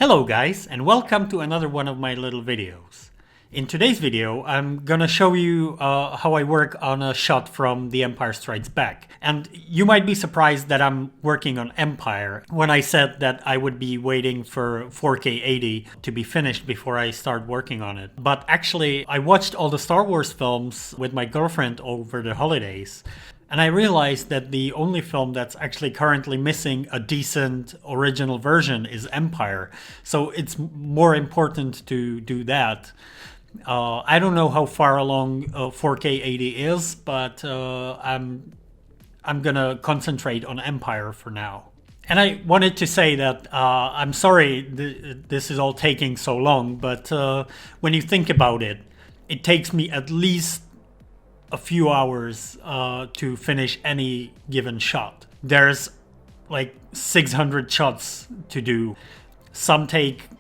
Hello guys, and welcome to another one of my little videos. In today's video, I'm gonna show you how I work on a shot from The Empire Strikes Back. And you might be surprised that I'm working on Empire when I said that I would be waiting for 4K 80 to be finished before I start working on it. But actually, I watched all the Star Wars films with my girlfriend over the holidays. And I realized that the only film that's actually currently missing a decent original version is Empire. So it's more important to do that. I don't know how far along 4K 80 is, but I'm gonna concentrate on Empire for now. And I wanted to say that I'm sorry this is all taking so long, but when you think about it, it takes me at least a few hours to finish any given shot. There's like 600 shots to do. Some take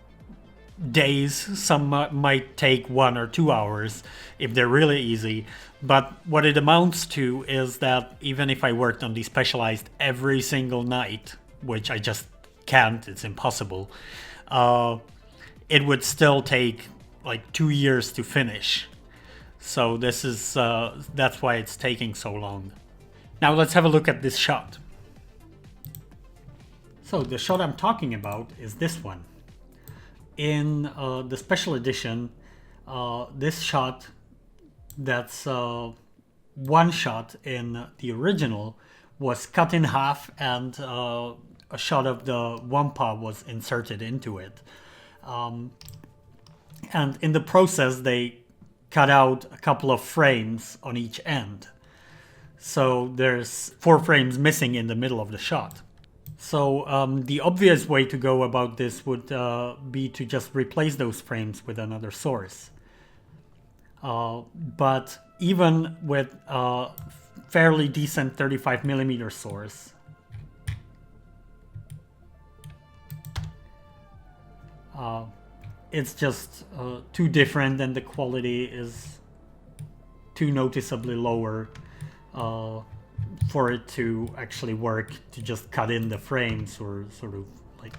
days, some might take 1 or 2 hours if they're really easy. But what it amounts to is that even if I worked on Despecialized every single night, which I just can't, it's impossible, it would still take like 2 years to finish. So this is that's why it's taking so long. Now let's have a look at this shot. So the shot I'm talking about is this one. In the special edition, this shot that's one shot in the original was cut in half, and a shot of the Wampa was inserted into it. And in the process, they cut out a couple of frames on each end. So there's 4 frames missing in the middle of the shot. So the obvious way to go about this would be to just replace those frames with another source. But even with a fairly decent 35mm source, it's just too different, and the quality is too noticeably lower for it to actually work, to just cut in the frames or sort of like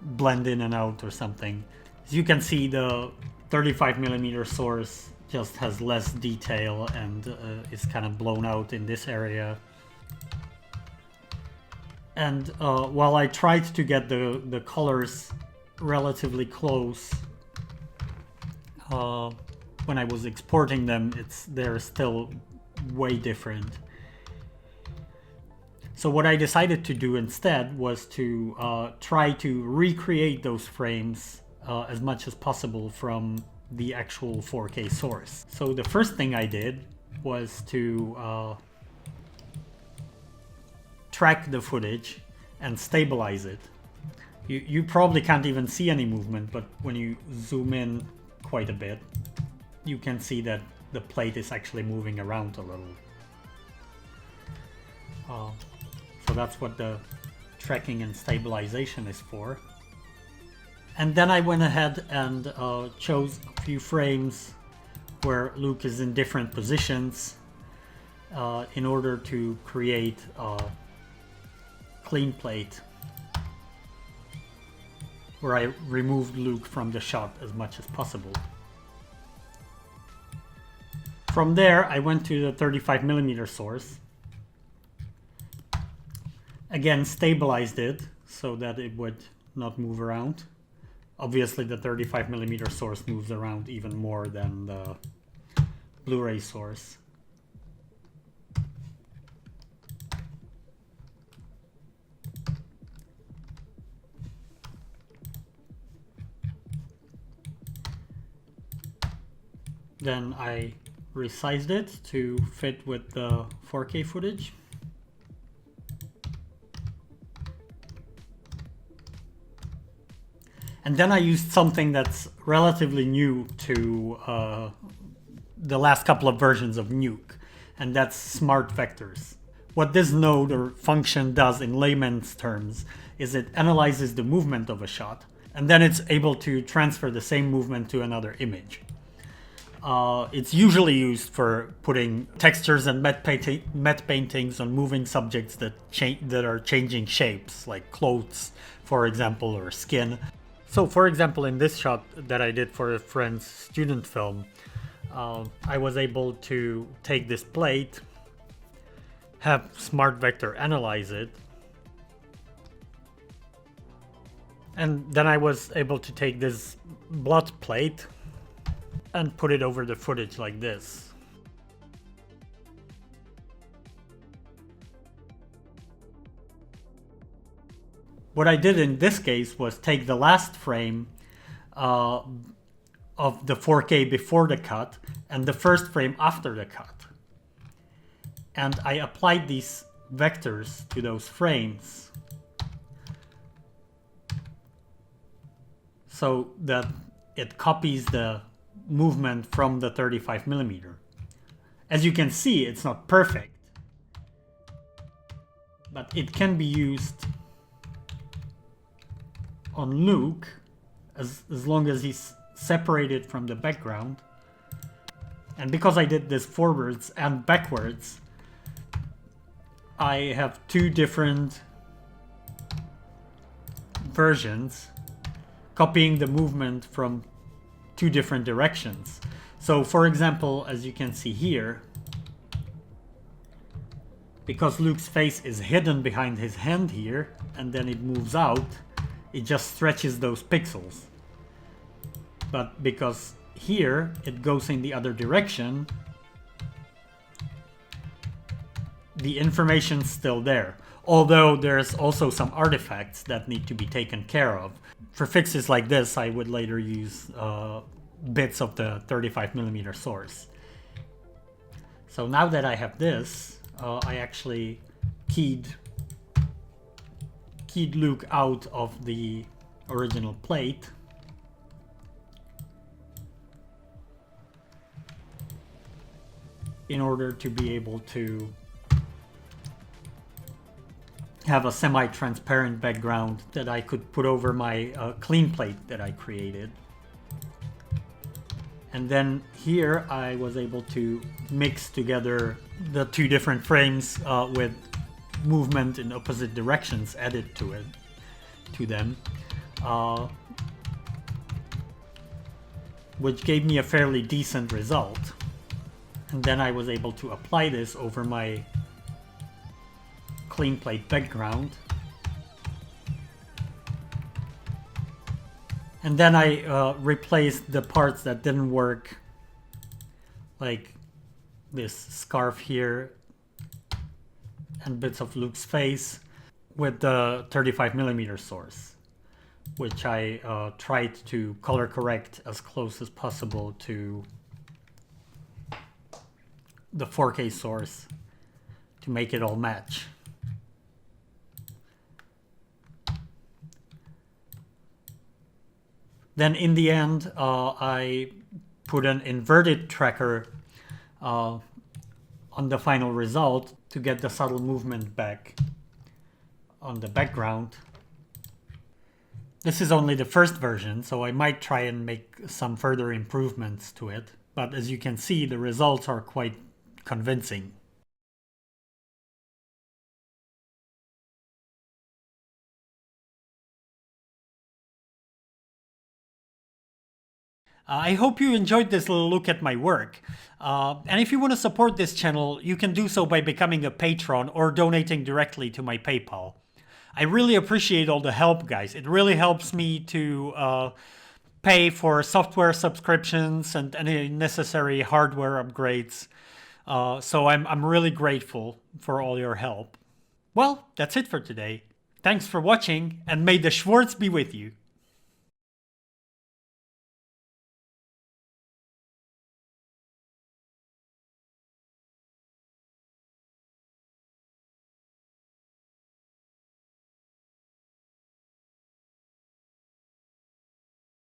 blend in and out or something. As you can see, the 35mm source just has less detail and is kind of blown out in this area. And while I tried to get the colors relatively close when I was exporting them, they're still way different. So what I decided to do instead was to try to recreate those frames as much as possible from the actual 4K source. So the first thing I did was to track the footage and stabilize it. You probably can't even see any movement, but when you zoom in quite a bit, you can see that the plate is actually moving around a little. So that's what the tracking and stabilization is for. And then I went ahead and chose a few frames where Luke is in different positions in order to create a clean plate where I removed Luke from the shot as much as possible. From there, I went to the 35mm source. Again, stabilized it so that it would not move around. Obviously, the 35mm source moves around even more than the Blu-ray source. Then I resized it to fit with the 4K footage. And then I used something that's relatively new to the last couple of versions of Nuke, and that's smart vectors. What this node or function does in layman's terms is it analyzes the movement of a shot, and then it's able to transfer the same movement to another image. It's usually used for putting textures and matte paintings on moving subjects that are changing shapes, like clothes, for example, or skin. So for example, in this shot that I did for a friend's student film, I was able to take this plate, have Smart Vector analyze it, and then I was able to take this blood plate and put it over the footage like this. What I did in this case was take the last frame of the 4K before the cut and the first frame after the cut. And I applied these vectors to those frames so that it copies the movement from the 35mm. As you can see, it's not perfect, but it can be used on Luke as long as he's separated from the background. And because I did this forwards and backwards, I have two different versions copying the movement from two different directions. So for example, as you can see here, because Luke's face is hidden behind his hand here and then it moves out, it just stretches those pixels. But because here it goes in the other direction, the information's still there. Although there's also some artifacts that need to be taken care of. For fixes like this, I would later use bits of the 35mm source. So now that I have this, I actually keyed Luke out of the original plate. In order to be able to have a semi-transparent background that I could put over my clean plate that I created. And then here I was able to mix together the two different frames with movement in opposite directions added to them, which gave me a fairly decent result. And then I was able to apply this over my clean plate background. And then I replaced the parts that didn't work, like this scarf here and bits of Luke's face, with the 35mm source, which I tried to color correct as close as possible to the 4K source to make it all match. Then in the end, I put an inverted tracker on the final result to get the subtle movement back on the background. This is only the first version, so I might try and make some further improvements to it. But as you can see, the results are quite convincing. I hope you enjoyed this little look at my work. And if you want to support this channel, you can do so by becoming a patron or donating directly to my PayPal. I really appreciate all the help, guys. It really helps me to pay for software subscriptions and any necessary hardware upgrades. So I'm really grateful for all your help. Well, that's it for today. Thanks for watching, and may the Schwartz be with you.